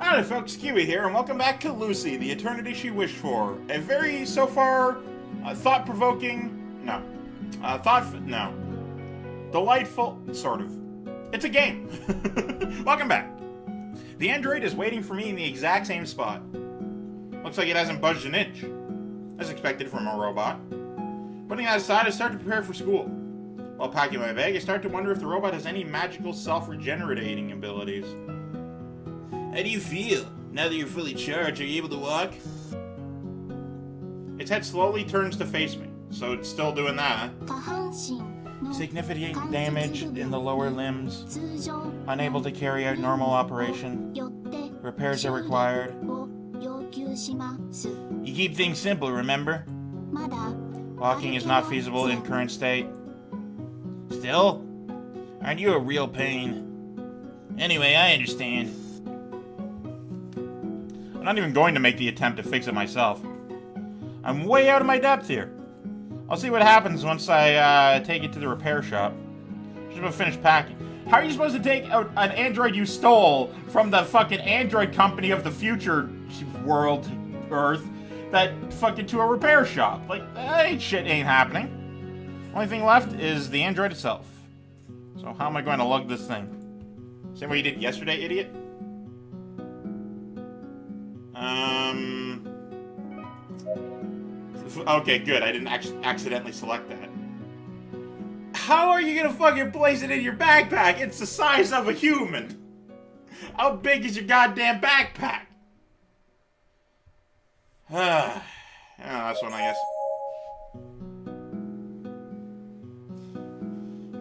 Howdy folks, Keywii here, and welcome back to Lucy, the eternity she wished for. A very, so far, thought-provoking, delightful, sort of. It's a game. Welcome back. The android is waiting for me in the exact same spot. Looks like it hasn't budged an inch, as expected from a robot. Putting that aside, I start to prepare for school. While packing my bag, I start to wonder if the robot has any magical self-regenerating abilities. How do you feel? Now that you're fully charged, are you able to walk? Its head slowly turns to face me, so it's still doing that. Significant damage in the lower limbs. Unable to carry out normal operation. Repairs are required. You keep things simple, remember? Walking is not feasible in current state. Still? Aren't you a real pain? Anyway, I understand. I'm not even going to make the attempt to fix it myself. I'm way out of my depth here. I'll see what happens once I take it to the repair shop. Just about finished packing. How are you supposed to take out an android you stole from the fucking android company of the future world, Earth, that fucking to a repair shop? Like, that shit ain't happening. Only thing left is the android itself. So how am I going to lug this thing? Same way you did yesterday, idiot? Okay, good. I didn't accidentally select that. How are you gonna fucking place it in your backpack? It's the size of a human. How big is your goddamn backpack? Yeah, that's one, I guess.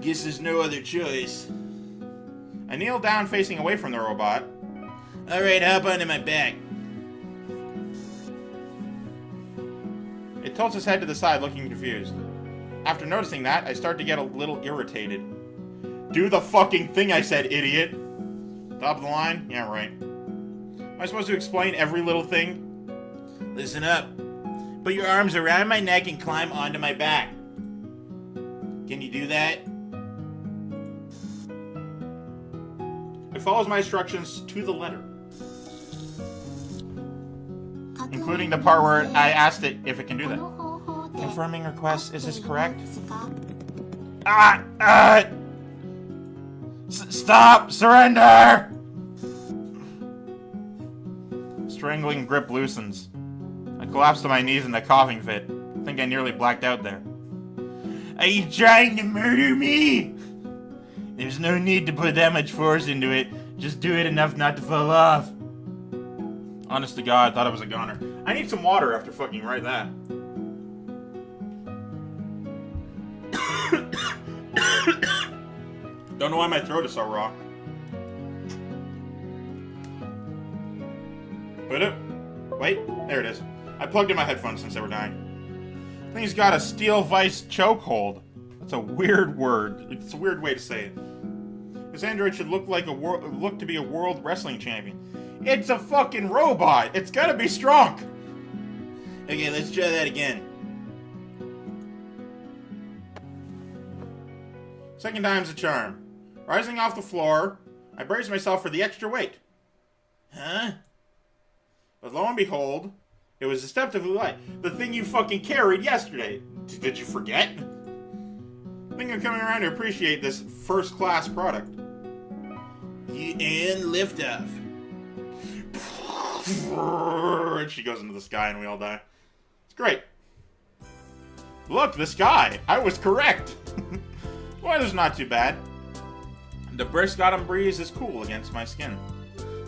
Guess there's no other choice. I kneel down facing away from the robot. Alright, hop onto my back. It tilts its head to the side, looking confused. After noticing that, I start to get a little irritated. Do the fucking thing I said, idiot! Top of the line? Yeah, right. Am I supposed to explain every little thing? Listen up. Put your arms around my neck and climb onto my back. Can you do that? It follows my instructions to the letter. Including the part where I asked it if it can do that. Confirming request, is this correct? Stop! Surrender! Strangling grip loosens. I collapse to my knees in a coughing fit. I think I nearly blacked out there. Are you trying to murder me? There's no need to put that much force into it. Just do it enough not to fall off. Honest to God, I thought it was a goner. I need some water after fucking write that. Don't know why my throat is so raw. Wait, there it is. I plugged in my headphones since they were dying. Thing's got a steel vice chokehold. That's a weird word. It's a weird way to say it. This android should look to be a world wrestling champion. It's a fucking robot. It's gotta be strong. Okay, let's try that again. Second time's a charm. Rising off the floor, I brace myself for the extra weight. Huh? But lo and behold, it was deceptively light. The thing you fucking carried yesterday. Did you forget? I think I'm coming around to appreciate this first-class product. And liftoff. And she goes into the sky and we all die. It's great. Look, the sky! I was correct! Weather's not too bad. The brisk autumn breeze is cool against my skin.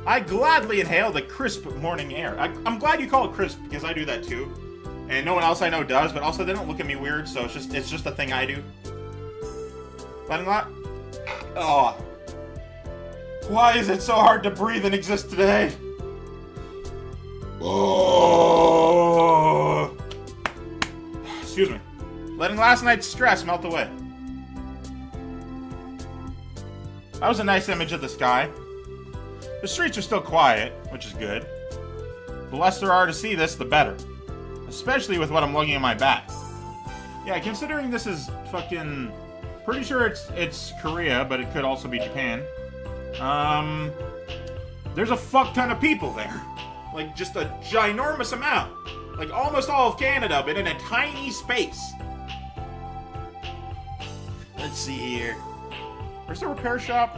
I gladly inhale the crisp morning air. I'm glad you call it crisp, because I do that too. And no one else I know does, but also they don't look at me weird, so it's just a thing I do. Letting out. Oh. Why is it so hard to breathe and exist today? Oh. Excuse me. Letting last night's stress melt away. That was a nice image of the sky. The streets are still quiet, which is good. The less there are to see this, the better. Especially with what I'm lugging on my back. Yeah, considering this is fucking... Pretty sure it's Korea, but it could also be Japan. there's a fuck ton of people there. Like, just a ginormous amount. Like, almost all of Canada, but in a tiny space. Let's see here. Where's the repair shop?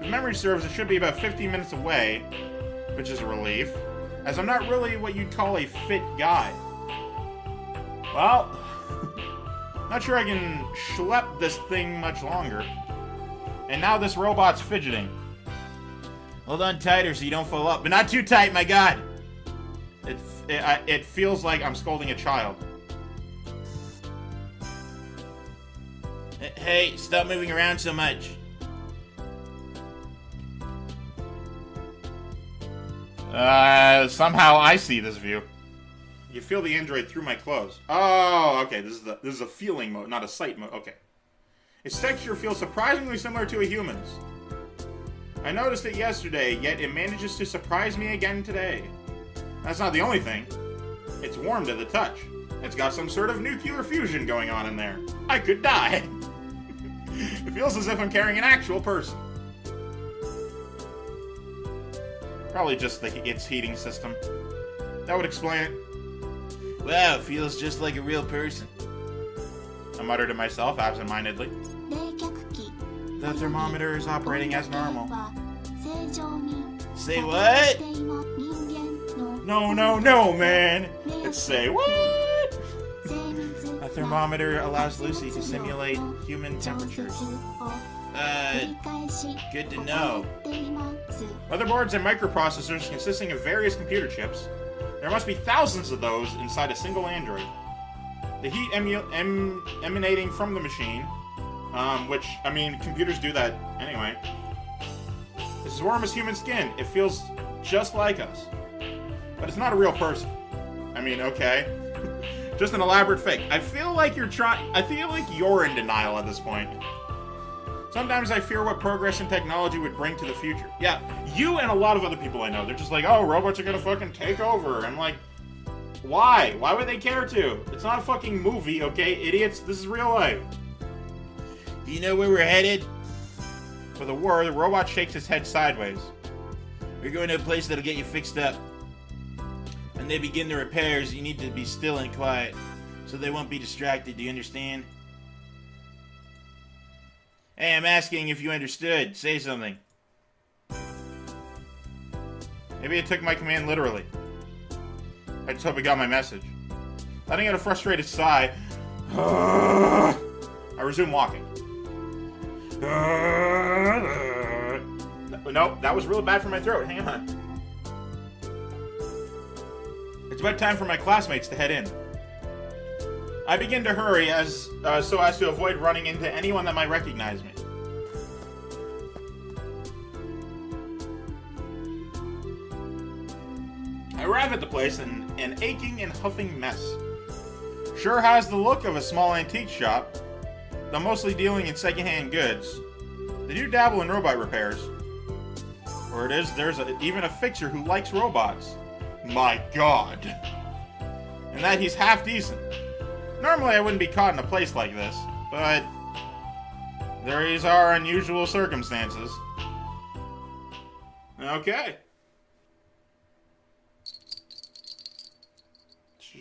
If memory serves, it should be about 15 minutes away, which is a relief, as I'm not really what you'd call a fit guy. Well, not sure I can schlep this thing much longer. And now this robot's fidgeting. Hold on tighter so you don't fall up, but not too tight, my god! It feels like I'm scolding a child. Hey, stop moving around so much. Somehow I see this view. You feel the android through my clothes. Oh, okay, this is a feeling mode, not a sight mode. Okay. Its texture feels surprisingly similar to a human's. I noticed it yesterday, yet it manages to surprise me again today. That's not the only thing. It's warm to the touch. It's got some sort of nuclear fusion going on in there. I could die. It feels as if I'm carrying an actual person. Probably just its heating system. That would explain it. Wow, it feels just like a real person. I muttered to myself absentmindedly. The thermometer is operating as normal. Say what? No, man. It's say what? A thermometer allows Lucy to simulate human temperatures. Good to know. Motherboards and microprocessors consisting of various computer chips. There must be thousands of those inside a single android. The heat emanating from the machine, which, I mean, computers do that anyway, is as warm as human skin. It feels just like us. But it's not a real person. I mean, okay. Just an elaborate fake. I feel like you're in denial at this point. Sometimes I fear what progress in technology would bring to the future. Yeah, you and a lot of other people I know, they're just like, oh, robots are gonna fucking take over. I'm like, why? Why would they care to? It's not a fucking movie, okay, idiots? This is real life. Do you know where we're headed? For the war, the robot shakes his head sideways. We're going to a place that'll get you fixed up. When they begin the repairs, you need to be still and quiet, so they won't be distracted, do you understand? Hey, I'm asking if you understood. Say something. Maybe it took my command literally. I just hope it got my message. Letting out a frustrated sigh, I resume walking. No, that was really bad for my throat. Hang on. It's about time for my classmates to head in. I begin to hurry so as to avoid running into anyone that might recognize me. I arrive at the place in an aching and huffing mess. Sure has the look of a small antique shop, though mostly dealing in secondhand goods. They do dabble in robot repairs. Or there's even a fixer who likes robots. My god. And that he's half decent. Normally I wouldn't be caught in a place like this, but these are unusual circumstances. Okay.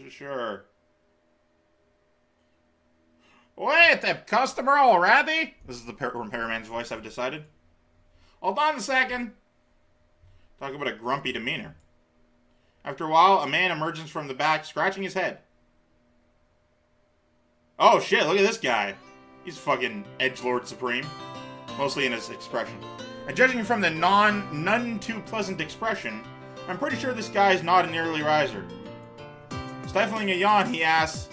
Sure. Wait, the customer already? This is the repairman's voice, I've decided. Hold on a second. Talk about a grumpy demeanor. After a while, a man emerges from the back, scratching his head. Oh shit, look at this guy. He's fucking edgelord supreme. Mostly in his expression. And judging from the none too pleasant expression, I'm pretty sure this guy is not an early riser. Stifling a yawn, he asks,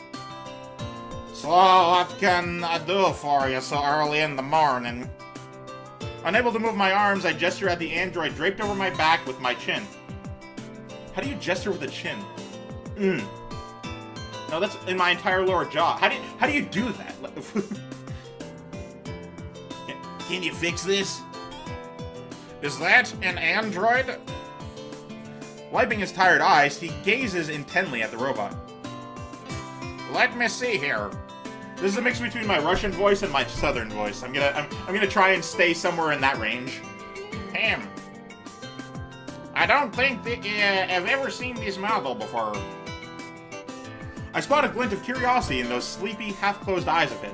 "So what can I do for you so early in the morning?" Unable to move my arms, I gesture at the android draped over my back with my chin. How do you gesture with a chin? No, that's in my entire lower jaw. How do you do that? Can you fix this? Is that an android? Wiping his tired eyes, he gazes intently at the robot. Let me see here. This is a mix between my Russian voice and my southern voice. I'm gonna try and stay somewhere in that range. I don't think that I've ever seen this model before. I spot a glint of curiosity in those sleepy, half-closed eyes of his.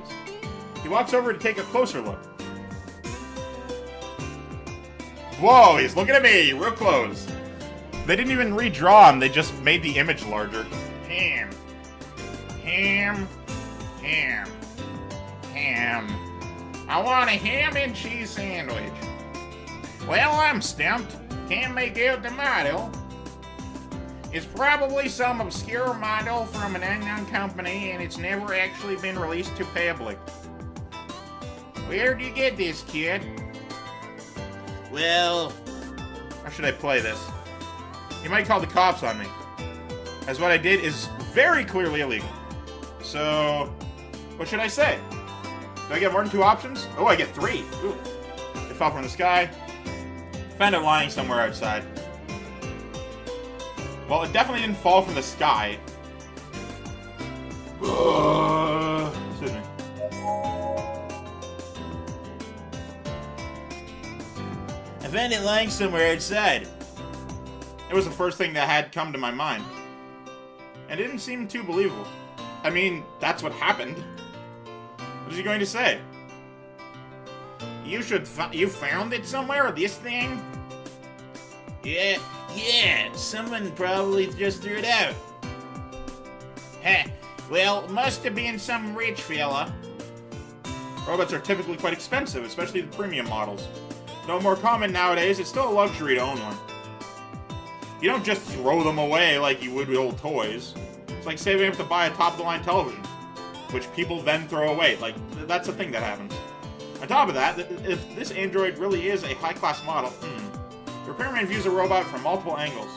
He walks over to take a closer look. Whoa, he's looking at me, real close. They didn't even redraw him, they just made the image larger. Ham. Ham. Ham. Ham. I want a ham and cheese sandwich. Well, I'm stumped. Can't make out the model. It's probably some obscure model from an unknown company, and it's never actually been released to public. Where'd you get this, kid? Well, how should I play this? You might call the cops on me, as what I did is very clearly illegal. So, what should I say? Do I get more than 2 options? Oh, I get 3. Ooh. It fell from the sky. Found it lying somewhere outside. Well, it definitely didn't fall from the sky. Excuse me. I found it lying somewhere outside. It was the first thing that had come to my mind. And it didn't seem too believable. I mean, that's what happened. What is he going to say? You found it somewhere, this thing? Yeah, someone probably just threw it out. Heh, well, must have been some rich fella. Robots are typically quite expensive, especially the premium models. Though more common nowadays, it's still a luxury to own one. You don't just throw them away like you would with old toys. It's like saving up to buy a top-of-the-line television, which people then throw away. Like, that's a thing that happens. On top of that, if this android really is a high-class model, the repairman views a robot from multiple angles.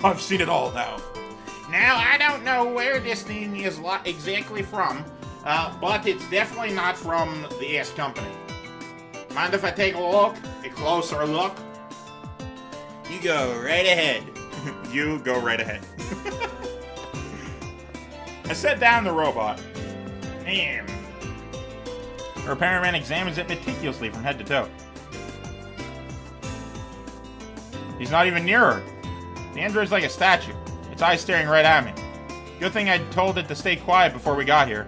I've seen it all now. Now, I don't know where this thing is exactly from, but it's definitely not from the S Company. Mind if I take a closer look? You go right ahead. You go right ahead. I set down the robot. Damn. The repairman examines it meticulously from head to toe. He's not even near her. The android's like a statue. Its eyes staring right at me. Good thing I told it to stay quiet before we got here.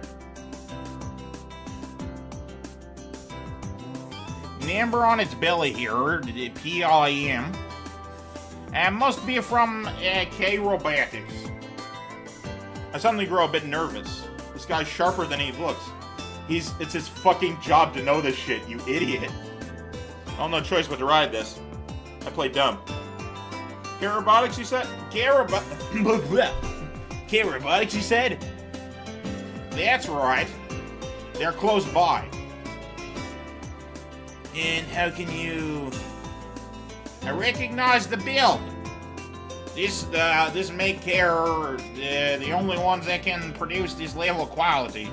Number on its belly here, the PIM, must be from K Robotics. I suddenly grow a bit nervous. This guy's sharper than he looks. It's his fucking job to know this shit, you idiot. I'll no choice but to ride this. I play dumb. K Robotics, you said? K Robotics, you said? That's right. They're close by. And how can you... I recognize the build. This make care the only ones that can produce this level of quality.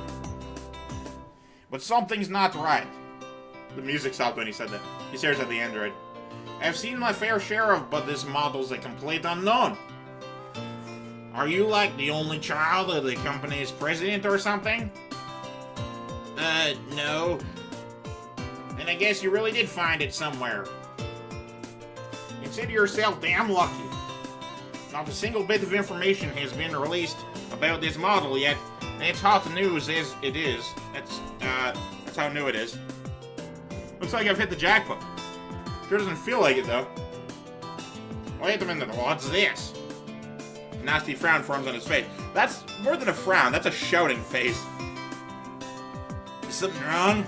But something's not right. The music stopped when he said that. He stares at the android. I've seen my fair share of, but this model's a complete unknown. Are you like the only child of the company's president or something? No. Then I guess you really did find it somewhere. Consider yourself damn lucky. Not a single bit of information has been released about this model yet. That's hot news as it is. That's how new it is. Looks like I've hit the jackpot. Sure doesn't feel like it though. Wait a minute, what's this? A nasty frown forms on his face. That's more than a frown, that's a shouting face. Is something wrong?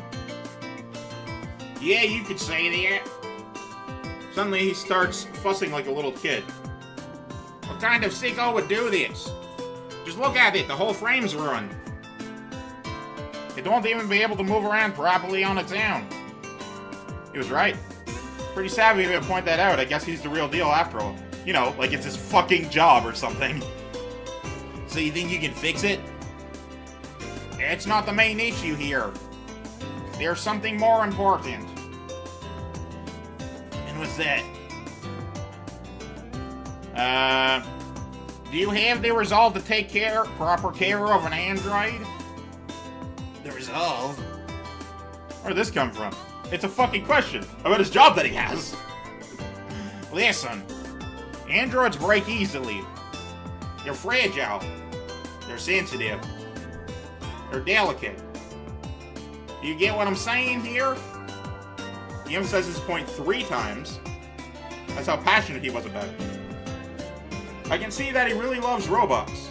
Yeah, you could say that. Suddenly he starts fussing like a little kid. What kind of sicko would do this? Just look at it, the whole frame's ruined. It won't even be able to move around properly on its own. He was right. Pretty savvy to point that out. I guess he's the real deal after all. You know, like it's his fucking job or something. So you think you can fix it? It's not the main issue here. There's something more important. And what's that? Do you have the resolve to take proper care of an android? The resolve? Where'd this come from? It's a fucking question about his job that he has. Listen, androids break easily. They're fragile. They're sensitive. They're delicate. Do you get what I'm saying here? He emphasizes this point 3 times. That's how passionate he was about it. I can see that he really loves robots.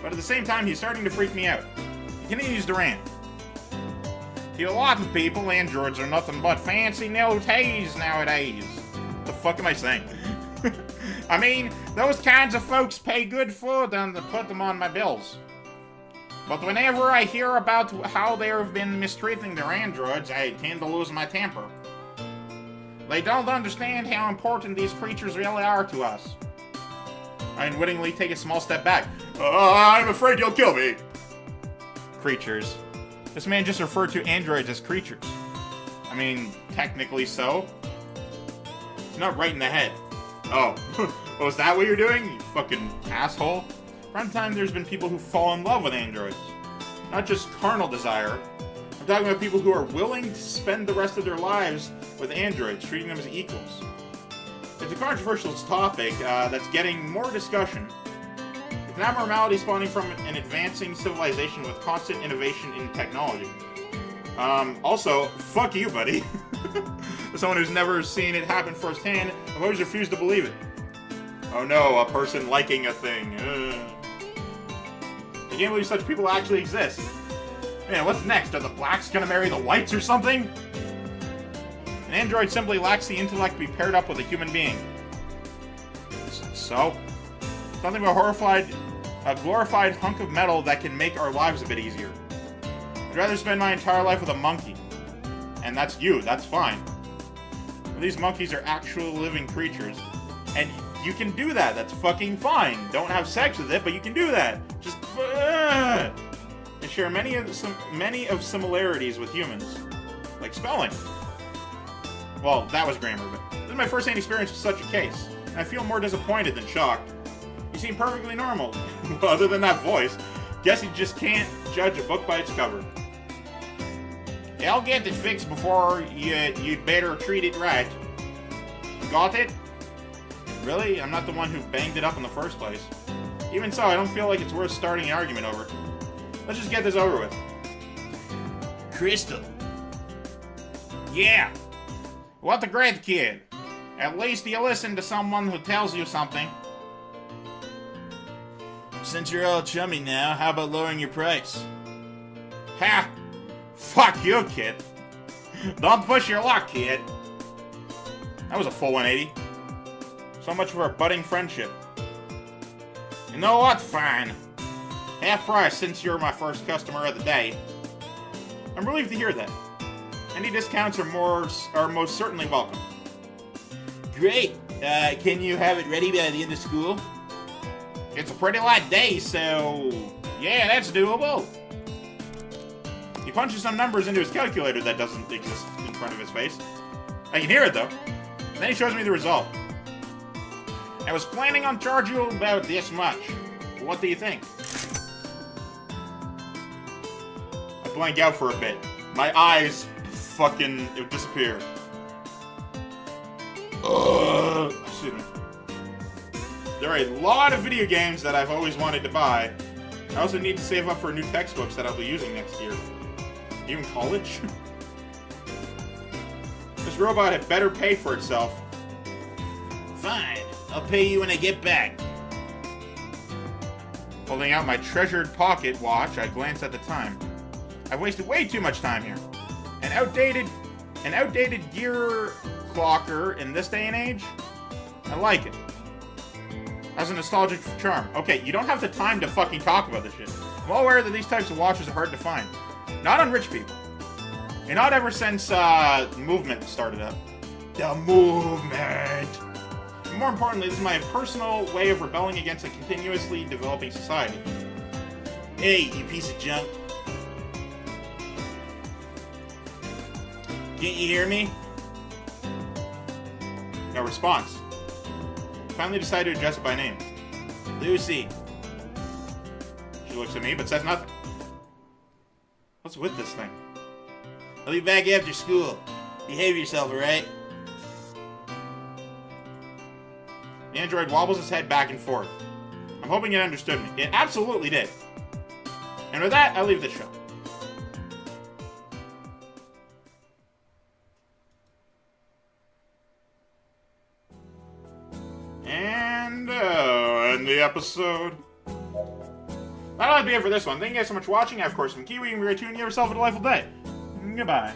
But at the same time, he's starting to freak me out. He continues to rant. To a lot of people, androids are nothing but fancy notees nowadays. What the fuck am I saying? I mean, those kinds of folks pay good for them to put them on my bills. But whenever I hear about how they have been mistreating their androids, I tend to lose my temper. They don't understand how important these creatures really are to us. I unwittingly take a small step back. I'm afraid you'll kill me. Creatures. This man just referred to androids as creatures. I mean, technically so. Not right in the head. Oh, was that what you're doing, you fucking asshole? From time there's been people who fall in love with androids. Not just carnal desire. I'm talking about people who are willing to spend the rest of their lives with androids, treating them as equals. It's a controversial topic that's getting more discussion. It's an abnormality spawning from an advancing civilization with constant innovation in technology. Also, fuck you, buddy. As someone who's never seen it happen firsthand, I've always refused to believe it. Oh no, a person liking a thing. I can't believe such people actually exist. Man, what's next? Are the blacks gonna marry the whites or something? An android simply lacks the intellect to be paired up with a human being. So? Something about a glorified hunk of metal that can make our lives a bit easier. I'd rather spend my entire life with a monkey. And that's you, that's fine. But these monkeys are actual living creatures. And you can do that, that's fucking fine. Don't have sex with it, but you can do that. Just They share many of similarities with humans. Like spelling. Well, that was grammar, but this is my first-hand experience with such a case. And I feel more disappointed than shocked. You seem perfectly normal. Other than that voice, guess you just can't judge a book by its cover. Yeah, I'll get it fixed before you'd better treat it right. Got it? Really? I'm not the one who banged it up in the first place. Even so, I don't feel like it's worth starting an argument over. Let's just get this over with. Crystal. Yeah. What a great kid. At least you listen to someone who tells you something. Since you're all chummy now, how about lowering your price? Ha! Fuck you, kid. Don't push your luck, kid. That was a full 180. So much for our budding friendship. You know what? Fine. Half price since you're my first customer of the day. I'm relieved to hear that. Any discounts are most certainly welcome. Great. Can you have it ready by the end of school? It's a pretty light day, so yeah, that's doable. He punches some numbers into his calculator that doesn't exist in front of his face. I can hear it though. And then he shows me the result. I was planning on charging you about this much. What do you think? I blank out for a bit. My eyes fucking disappear. Excuse me. There are a lot of video games that I've always wanted to buy. I also need to save up for new textbooks that I'll be using next year. Even college? This robot had better pay for itself. Fine. I'll pay you when I get back. Holding out my treasured pocket watch, I glanced at the time. I've wasted way too much time here. An outdated gear clocker in this day and age? I like it. Has a nostalgic charm. Okay, you don't have the time to fucking talk about this shit. I'm well aware that these types of watches are hard to find. Not on rich people. And not ever since, movement started up. The movement! More importantly, this is my personal way of rebelling against a continuously developing society. Hey, you piece of junk. Can't you hear me? No response. I finally decided to address it by name. Lucy. She looks at me, but says nothing. What's with this thing? I'll be back after school. Behave yourself, alright? The android wobbles his head back and forth. I'm hoping it understood me. It absolutely did. And with that, I leave the show. And end the episode. That'll be it for this one. Thank you guys so much for watching. I, of course, am Keywii, and we're going to tune you. Have yourself a delightful day. Goodbye.